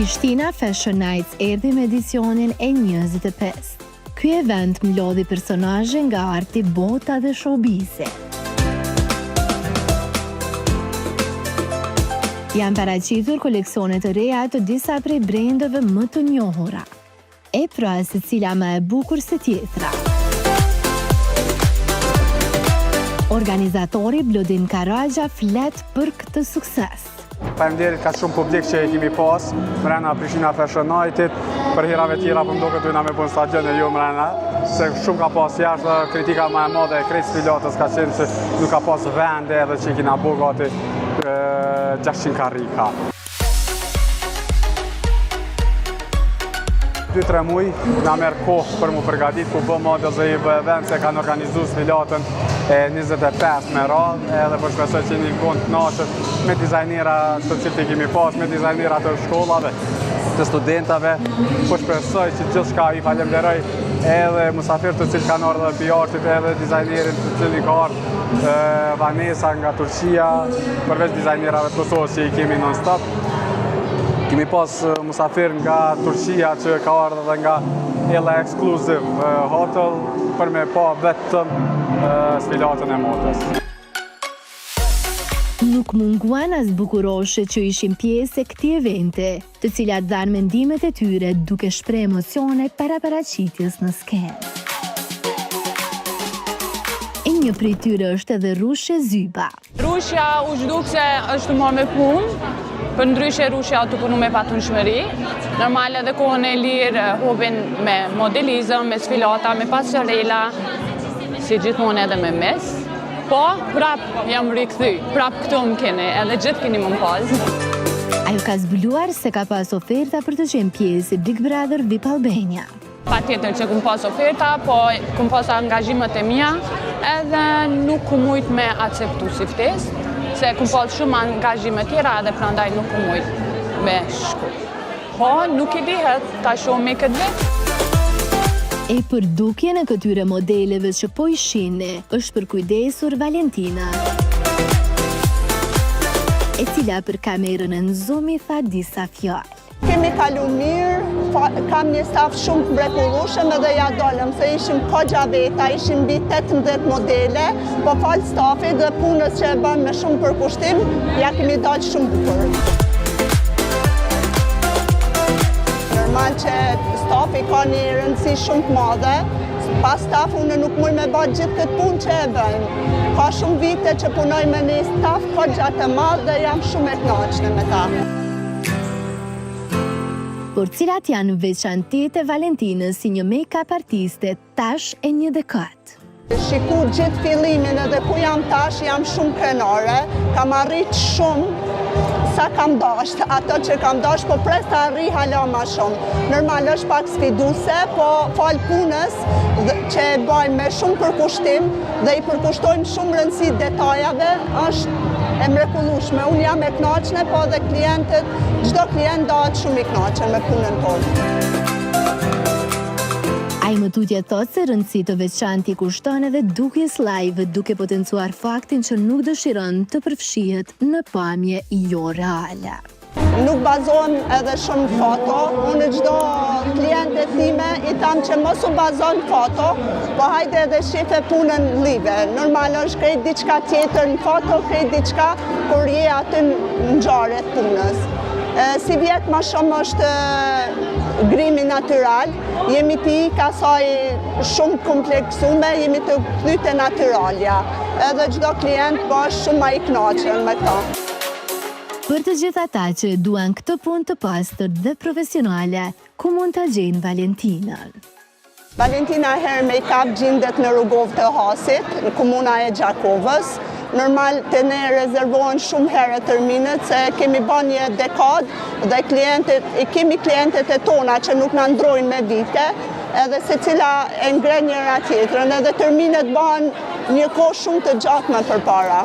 Prishtina Fashion Nights erdhi me edicionin e 25. Ky event mlodhi personazhe nga arti, bota dhe showbizi. Janë paraqitur koleksione të reja të disa prej brendeve më të njohura. E pra se cila më e bukur se tjetra. Organizatori Blodin Karagja flet për këtë sukses. Faleminderit ka shumë publik që e kemi pas mrena Prishtina Fashion Night-it. Për herave tjera për mdo këtë ujna me punë stadion e jo mrena, se shumë ka pas jashtë, kritika ma e madhe e krejt pilatës ka qenë që nuk ka pas vende edhe që i kina bu gati 600 karika. 2-3 muj nga merë kohë për mu përgatit, ku bë model dhe i bë event se kanë organizu sfilatën e 25 me radhë, edhe për shpesoj që një konë të nashët me dizajnera të cilët i kemi pas, me dizajnera të shkollave, të studentave, për shpesoj që gjithë shka i falemderoj edhe musafir të cilë kanë ardhë dhe pjartit, edhe dizajnerin të cilë i ka ardhë Vanessa nga Turqia, përveç dizajnerave të Kosovës që i kemi non-stop. Kemi pas musafir nga Turqia që ka ardhë dhe nga Ella Exclusive Hotel për me pa vetëm sfilatën e modës. Nuk munguan as bukuroshe që ishin pjesë e këtij eventi, të cilat dhanë mendimet e tyre duke shpreh emocione para paraqitjes në skenë. E një prej tyre është edhe Rushe Zyba. Rushja u zhduk se është marrë me punë, për ndryshe Rushja të punu me patunshmëri. Normal edhe kohën e lirë hobin me modelizëm, me sfilata, me pasarela, si gjithmonë edhe me mes. Po, prap jam rikëthy, prap këtu më keni, edhe gjithë keni më pas. Ajo ka zbuluar se ka pas oferta për të qenë pjesë Big Brother VIP Albania. Pa tjetër që kum pas oferta, po kum pas angazhimet e mia, edhe nuk kum mujt me akceptu si ftesë, se kum pas shumë angazhime tjera edhe prandaj nuk kum mujt me shku. Po, nuk i dihet, ta shohim me këtë vit. E për dukjen e këtyre modeleve që po i shihni, është përkujdesur Valentina, e cila për kamerën e Nzumi tha disa fjalë. Kemi kalu mirë, kam një staf shumë të mrekullueshëm edhe ja dolëm, se ishim kogja veta, ishim mbi 18 modele, po falë stafit dhe punës që e bëm me shumë përkushtim, ja kemi dalë shumë bukur. Normal që stafi ka një rëndësi shumë të madhe, pas staf unë nuk muj me bëjt gjithë këtë punë që e bëjmë. Ka shumë vite që punoj me një staf kogja të madhe dhe jam shumë e kënaqshme me ta. Por cilat janë veçantitë e Valentinës si një make-up artiste tash e një dekadë. Shiku gjithë fillimin edhe ku jam tash, jam shumë krenare, kam arrit shumë sa kam dasht, ato që kam dasht, po pres të arri hala ma shumë. Normal është pak sfiduse, po falë punës që e bajmë me shumë përkushtim dhe i përkushtojmë shumë rëndësi detajave, është e mrekullueshme. Unë jam e kënaqshme, po dhe klientët, çdo klient dahet shumë i kënaqur me punën tonë. Ai më tutje thotë se rëndësi të veçantë i kushton edhe dukjes live, duke potencuar faktin që nuk dëshiron të përfshihet në pamje jo reale. Nuk bazohem edhe shumë foto, unë çdo kliente time i tham që mos u bazon foto, po hajde edhe shife punën live. Normal është krejt diçka tjetër në foto, krejt diçka kur je aty në ngjarjet punës. Si vjet ma shumë është grimi natyral, jemi të ikë asaj shumë kompleksume, jemi të kthy te natyralja. Edhe çdo klient po është shumë më i kënaqur me ta. Për të gjithë ata që duan këtë punë të pastër dhe profesionale, ku mund ta gjejnë Valentinën? Valentina Hair Make-up gjendet në Rrugov të Hasit, në komuna e Gjakovës. Normal të ne rezervohen shumë herë terminet, se kemi bën një dekadë dhe kemi klientet e tona që nuk na ndrojnë me vite, edhe se cila e ngre njëra tjetrën, edhe terminet bën një kohë shumë të gjatë më përpara.